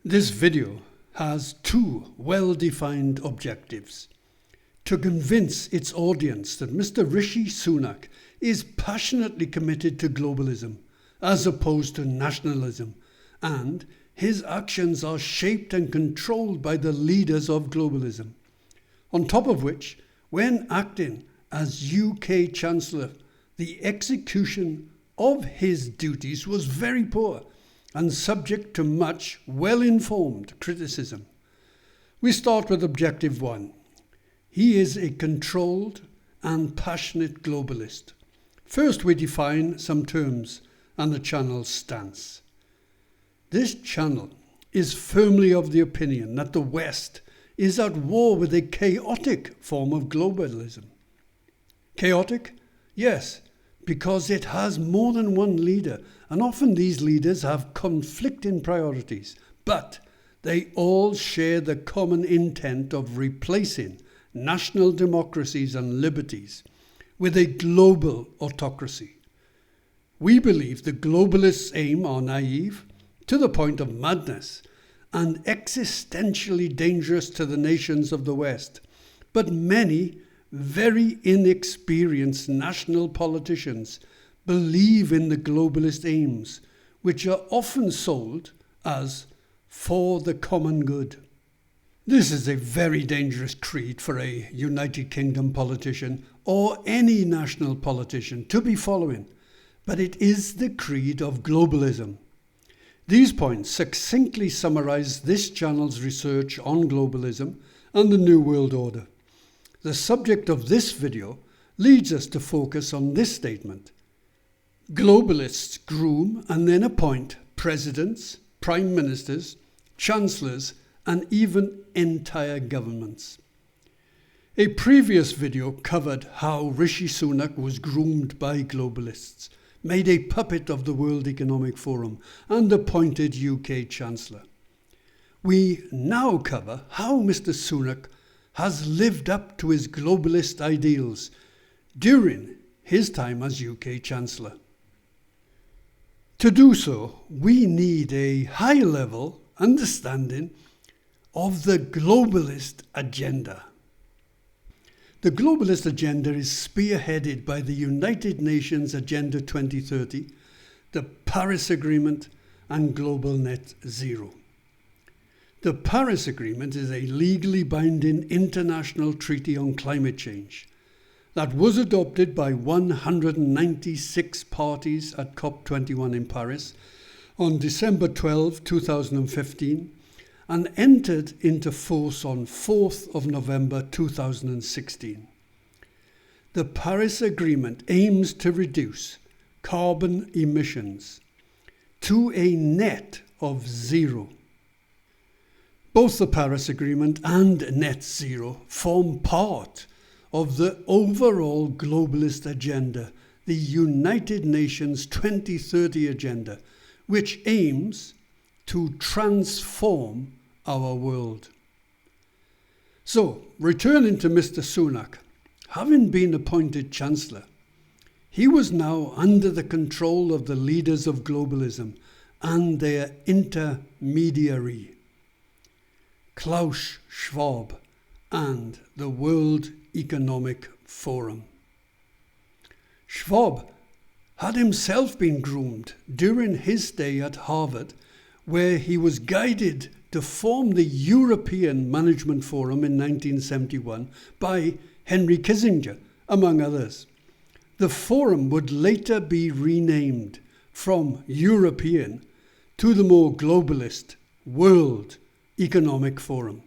This video has two well-defined objectives: to convince its audience that Mr. Rishi Sunak is passionately committed to globalism as opposed to nationalism, and his actions are shaped and controlled by the leaders of globalism. On top of which, when acting as UK Chancellor, the execution of his duties was very poor and subject to much well-informed criticism. We start with objective one. He is a controlled and passionate globalist. First, we define some terms and the channel's stance. This channel is firmly of the opinion that the West is at war with a chaotic form of globalism. Chaotic? Yes, because it has more than one leader, and often these leaders have conflicting priorities, but they all share the common intent of replacing national democracies and liberties with a global autocracy. We believe the globalists' aim are naive, to the point of madness, and existentially dangerous to the nations of the West. But many very inexperienced national politicians believe in the globalist aims, which are often sold as for the common good. This is a very dangerous creed for a United Kingdom politician or any national politician to be following, but it is the creed of globalism. These points succinctly summarize this channel's research on globalism and the New World Order. The subject of this video leads us to focus on this statement. Globalists groom and then appoint presidents, prime ministers, chancellors, and even entire governments. A previous video covered how Rishi Sunak was groomed by globalists, made a puppet of the World Economic Forum, and appointed UK Chancellor. We now cover how Mr. Sunak has lived up to his globalist ideals during his time as UK Chancellor. To do so, we need a high-level understanding of the globalist agenda. The globalist agenda is spearheaded by the United Nations Agenda 2030, the Paris Agreement, and Global Net Zero. The Paris Agreement is a legally binding international treaty on climate change that was adopted by 196 parties at COP21 in Paris on December 12, 2015, and entered into force on 4th of November 2016. The Paris Agreement aims to reduce carbon emissions to a net of zero. Both the Paris Agreement and net zero form part of the overall globalist agenda, the United Nations 2030 agenda, which aims to transform our world. So, returning to Mr. Sunak, having been appointed Chancellor, he was now under the control of the leaders of globalism and their intermediary, Klaus Schwab and the World Economic Forum. Schwab had himself been groomed during his stay at Harvard, where he was guided to form the European Management Forum in 1971 by Henry Kissinger, among others. The forum would later be renamed from European to the more globalist World Economic Forum.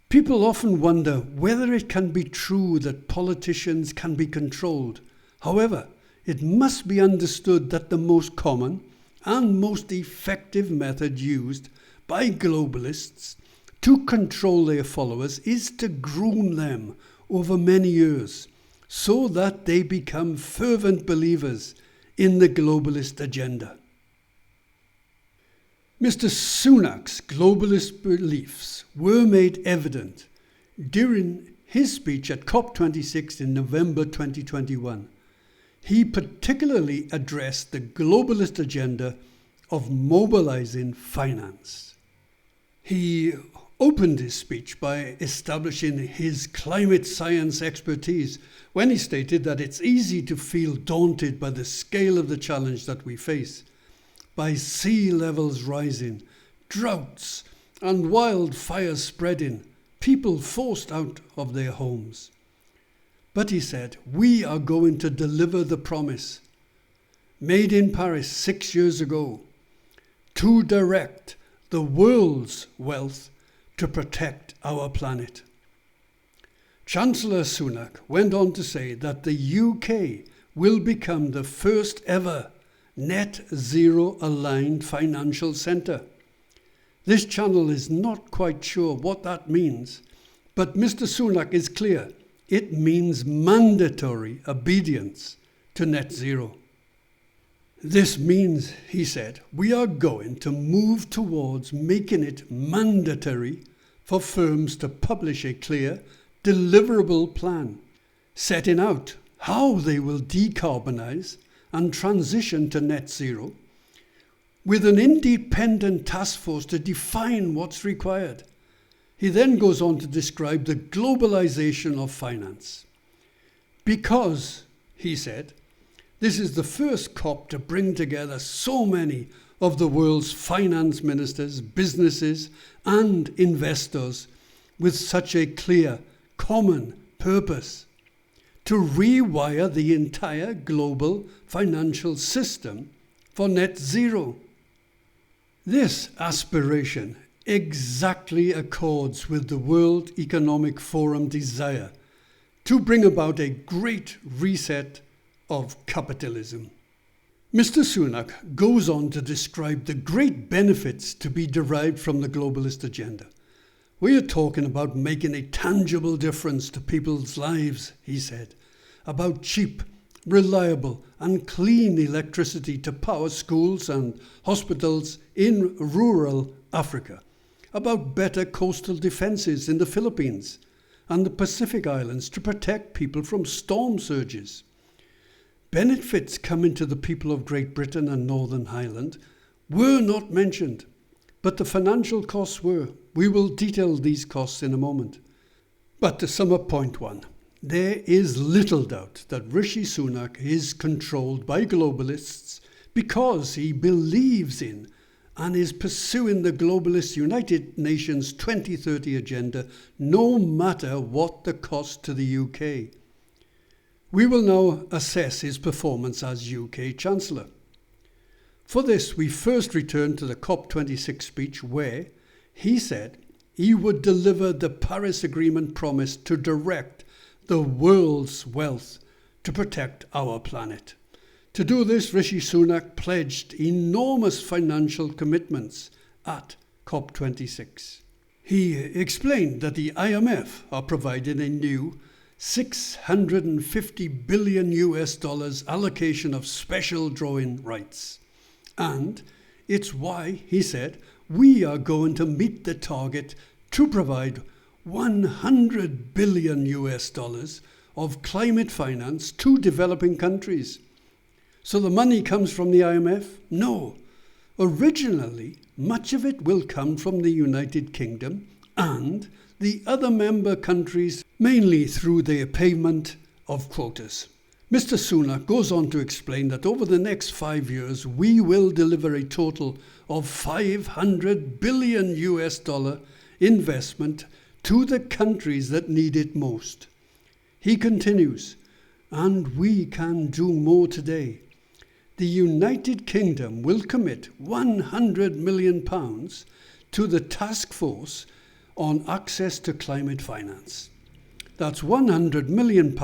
People often wonder whether it can be true that politicians can be controlled. However, it must be understood that the most common and most effective method used by globalists to control their followers is to groom them over many years so that they become fervent believers in the globalist agenda. Mr. Sunak's globalist beliefs were made evident during his speech at COP26 in November 2021. He particularly addressed the globalist agenda of mobilizing finance. He opened his speech by establishing his climate science expertise when he stated that it's easy to feel daunted by the scale of the challenge that we face, by sea levels rising, droughts and wildfires spreading, people forced out of their homes. But he said, we are going to deliver the promise made in Paris 6 years ago to direct the world's wealth to protect our planet. Chancellor Sunak went on to say that the UK will become the first ever net zero aligned financial centre. This channel is not quite sure what that means, but Mr. Sunak is clear. It means mandatory obedience to net zero. This means, he said, we are going to move towards making it mandatory for firms to publish a clear, deliverable plan, setting out how they will decarbonise and transition to net zero, with an independent task force to define what's required. He then goes on to describe the globalisation of finance. Because, he said, this is the first COP to bring together so many of the world's finance ministers, businesses and investors with such a clear, common purpose to rewire the entire global financial system for net zero. This aspiration exactly accords with the World Economic Forum desire to bring about a great reset of capitalism. Mr. Sunak goes on to describe the great benefits to be derived from the globalist agenda. We are talking about making a tangible difference to people's lives, he said, about cheap, reliable and clean electricity to power schools and hospitals in rural Africa, about better coastal defences in the Philippines and the Pacific Islands to protect people from storm surges. Benefits coming to the people of Great Britain and Northern Ireland were not mentioned, but the financial costs were. We will detail these costs in a moment. But to sum up point one, there is little doubt that Rishi Sunak is controlled by globalists because he believes in and is pursuing the globalist United Nations 2030 agenda no matter what the cost to the UK. We will now assess his performance as UK Chancellor. For this, we first return to the COP26 speech where he said he would deliver the Paris Agreement promise to direct the world's wealth to protect our planet. To do this, Rishi Sunak pledged enormous financial commitments at COP26. He explained that the IMF are providing a new $650 billion allocation of special drawing rights. And it's why, he said, we are going to meet the target to provide $100 billion of climate finance to developing countries. So the money comes from the IMF? No. Originally, much of it will come from the United Kingdom and the other member countries, mainly through their payment of quotas. Mr. Sunak goes on to explain that over the next 5 years, we will deliver a total of $500 billion investment to the countries that need it most. He continues, and we can do more today. The United Kingdom will commit £100 million to the task force on access to climate finance. That's £100 million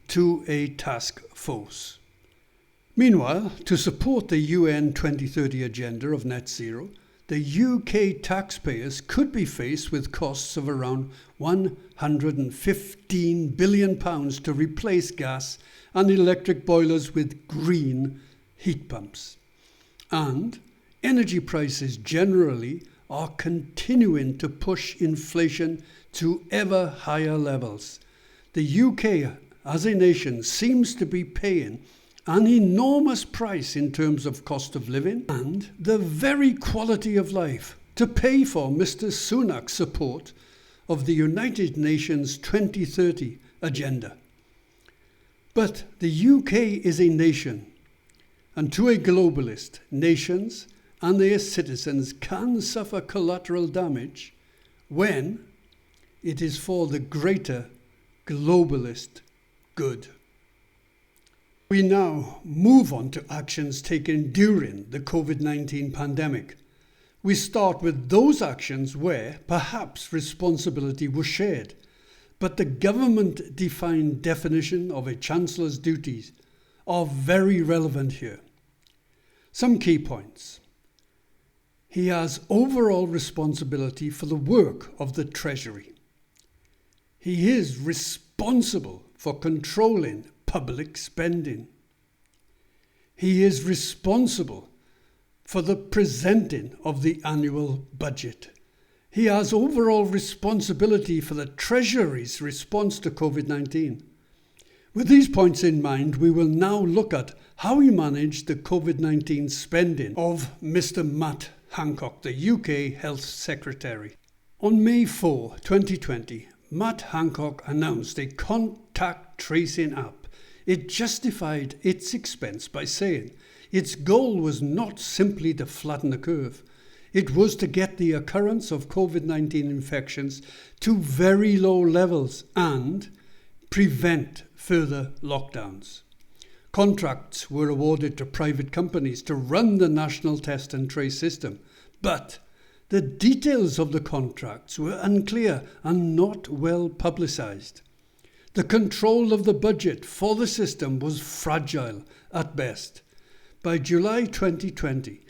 to a task force. Meanwhile, to support the UN 2030 agenda of net zero, the UK taxpayers could be faced with costs of around £115 billion to replace gas and electric boilers with green heat pumps. And energy prices generally are continuing to push inflation to ever higher levels. The UK as a nation seems to be paying an enormous price in terms of cost of living and the very quality of life to pay for Mr. Sunak's support of the United Nations 2030 agenda. But the UK is a nation, and to a globalist, nations and their citizens can suffer collateral damage when it is for the greater globalist good. We now move on to actions taken during the COVID-19 pandemic. We start with those actions where perhaps responsibility was shared, but the government-defined definition of a Chancellor's duties are very relevant here. Some key points. He has overall responsibility for the work of the Treasury. He is responsible for controlling public spending. He is responsible for the presenting of the annual budget. He has overall responsibility for the Treasury's response to COVID-19. With these points in mind, we will now look at how he managed the COVID-19 spending of Mr. Matt Hancock, the UK Health Secretary. On May 4, 2020, Matt Hancock announced a contact tracing app. It justified its expense by saying its goal was not simply to flatten the curve. It was to get the occurrence of COVID-19 infections to very low levels and prevent further lockdowns. Contracts were awarded to private companies to run the national test and trace system, but the details of the contracts were unclear and not well publicised. The control of the budget for the system was fragile at best. By July 2020,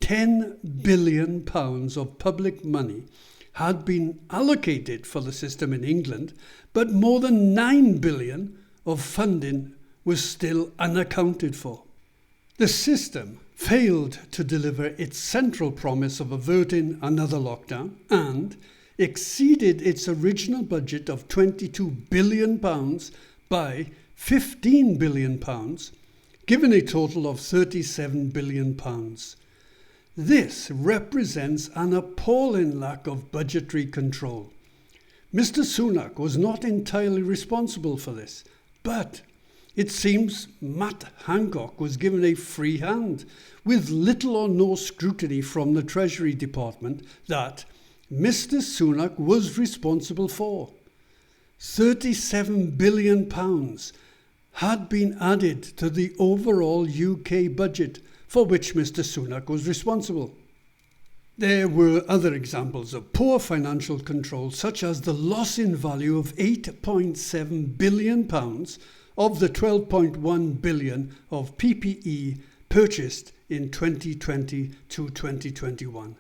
£10 billion of public money had been allocated for the system in England, but more than £9 billion of funding was still unaccounted for. The system failed to deliver its central promise of averting another lockdown and exceeded its original budget of £22 billion by £15 billion, giving a total of £37 billion. This represents an appalling lack of budgetary control. Mr. Sunak was not entirely responsible for this, but it seems Matt Hancock was given a free hand, with little or no scrutiny from the Treasury Department that Mr. Sunak was responsible for. £37 billion had been added to the overall UK budget for which Mr. Sunak was responsible. There were other examples of poor financial control, such as the loss in value of £8.7 billion of the £12.1 billion of PPE purchased in 2020 to 2021.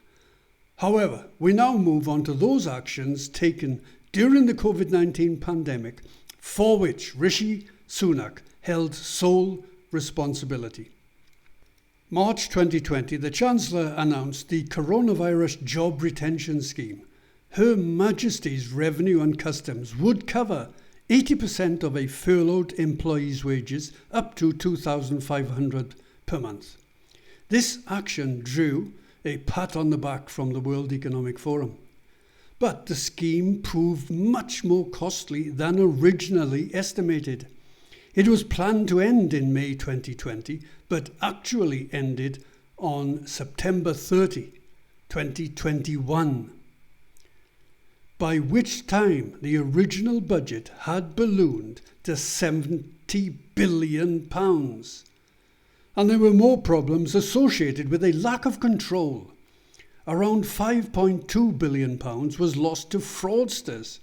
However, we now move on to those actions taken during the COVID-19 pandemic for which Rishi Sunak held sole responsibility. March 2020, the Chancellor announced the Coronavirus Job Retention Scheme. Her Majesty's Revenue and Customs would cover 80% of a furloughed employee's wages up to £2,500 per month. This action drew a pat on the back from the World Economic Forum. But the scheme proved much more costly than originally estimated. It was planned to end in May 2020, but actually ended on September 30, 2021, by which time the original budget had ballooned to £70 billion. And there were more problems associated with a lack of control. Around £5.2 billion was lost to fraudsters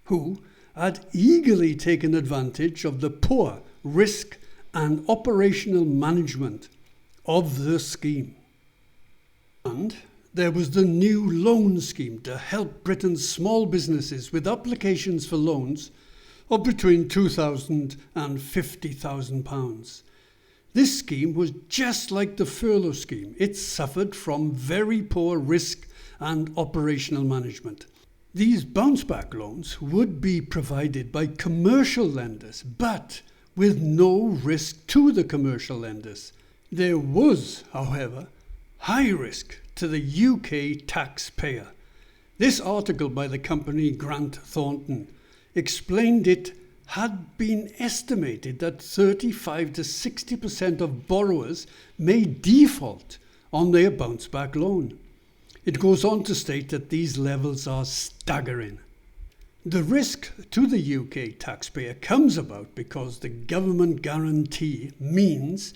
who had eagerly taken advantage of the poor risk and operational management of the scheme. And there was the new loan scheme to help Britain's small businesses with applications for loans of between £2,000 and £50,000. This scheme was just like the furlough scheme. It suffered from very poor risk and operational management. These bounce-back loans would be provided by commercial lenders, but with no risk to the commercial lenders. There was, however, high risk to the UK taxpayer. This article by the company Grant Thornton explained it had been estimated that 35 to 60% of borrowers may default on their bounce-back loan. It goes on to state that these levels are staggering. The risk to the UK taxpayer comes about because the government guarantee means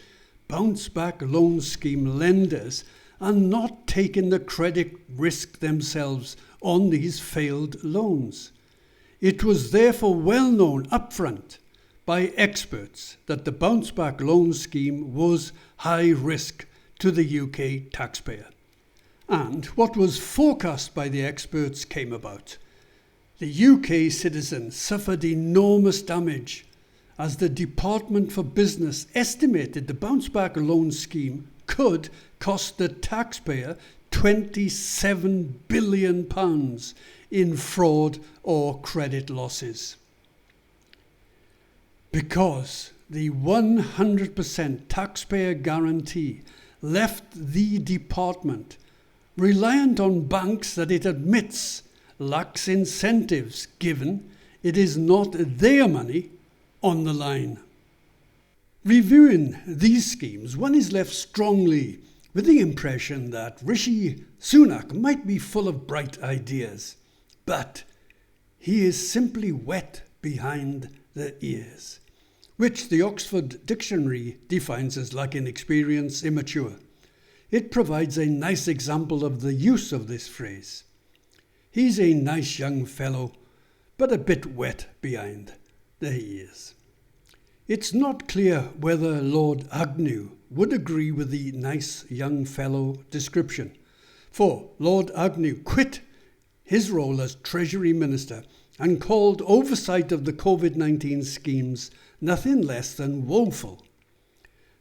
bounce-back loan scheme lenders are not taking the credit risk themselves on these failed loans. It was therefore well known upfront by experts that the bounce-back loan scheme was high risk to the UK taxpayer. And what was forecast by the experts came about. The UK citizens suffered enormous damage as the Department for Business estimated the bounce-back loan scheme could cost the taxpayer £27 billion in fraud or credit losses. Because the 100% taxpayer guarantee left the department reliant on banks that it admits lacks incentives given it is not their money on the line. Reviewing these schemes, one is left strongly with the impression that Rishi Sunak might be full of bright ideas, but he is simply wet behind the ears, which the Oxford Dictionary defines as lacking experience, immature. It provides a nice example of the use of this phrase. He's a nice young fellow, but a bit wet behind the ears. It's not clear whether Lord Agnew would agree with the nice young fellow description, for Lord Agnew quit his role as Treasury Minister and called oversight of the COVID-19 schemes nothing less than woeful.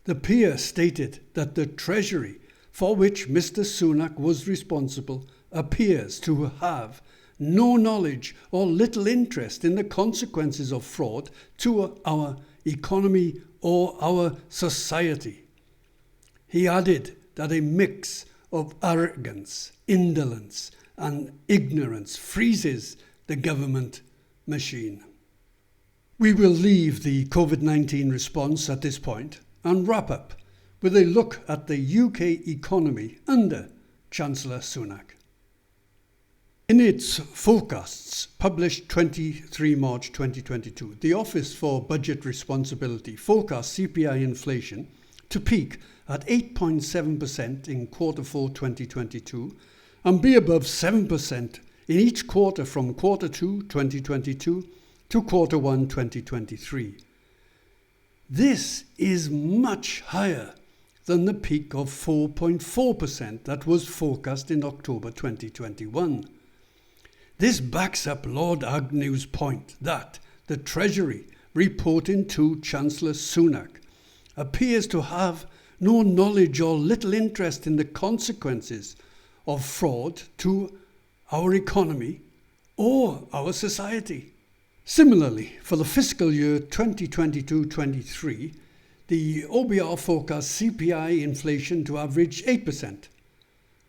The peer stated that the Treasury, for which Mr. Sunak was responsible, appears to have no knowledge or little interest in the consequences of fraud to our economy or our society. He added that a mix of arrogance, indolence and ignorance freezes the government machine. We will leave the COVID-19 response at this point and wrap up with a look at the UK economy under Chancellor Sunak. In its forecasts, published 23 March 2022, the Office for Budget Responsibility forecast CPI inflation to peak at 8.7% in Q4 2022 and be above 7% in each quarter from Q2 2022 to Q1 2023. This is much higher than the peak of 4.4% that was forecast in October 2021. This backs up Lord Agnew's point that the Treasury, reporting to Chancellor Sunak, appears to have no knowledge or little interest in the consequences of fraud to our economy or our society. Similarly, for the fiscal year 2022-23, the OBR forecasts CPI inflation to average 8%.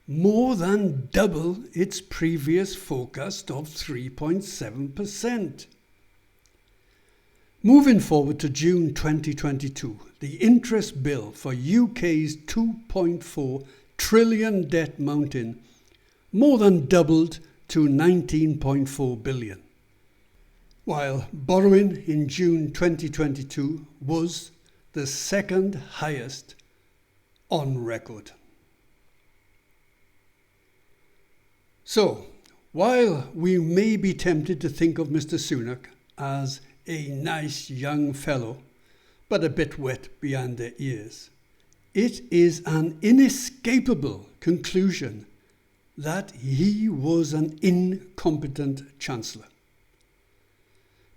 More than double its previous forecast of 3.7%. Moving forward to June 2022, the interest bill for UK's 2.4 trillion debt mountain more than doubled to 19.4 billion, while borrowing in June 2022 was the second highest on record. So, while we may be tempted to think of Mr. Sunak as a nice young fellow, but a bit wet behind the ears, it is an inescapable conclusion that he was an incompetent Chancellor.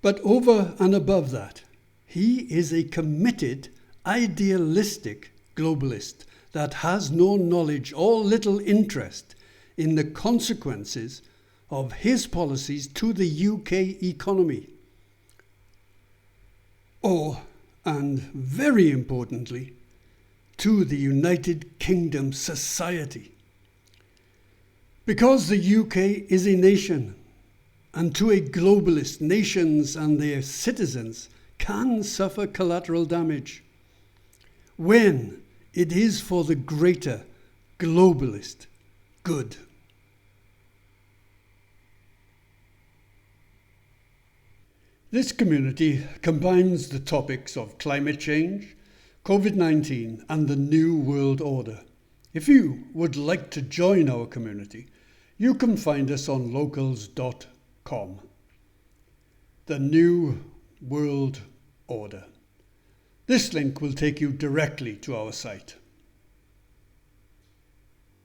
But over and above that, he is a committed, idealistic globalist that has no knowledge or little interest in the consequences of his policies to the UK economy or and, very importantly, to the United Kingdom society. Because the UK is a nation, and to a globalist, nations and their citizens can suffer collateral damage when it is for the greater globalist good. This community combines the topics of climate change, COVID-19 and the New World Order. If you would like to join our community, you can find us on locals.com. The New World Order. This link will take you directly to our site.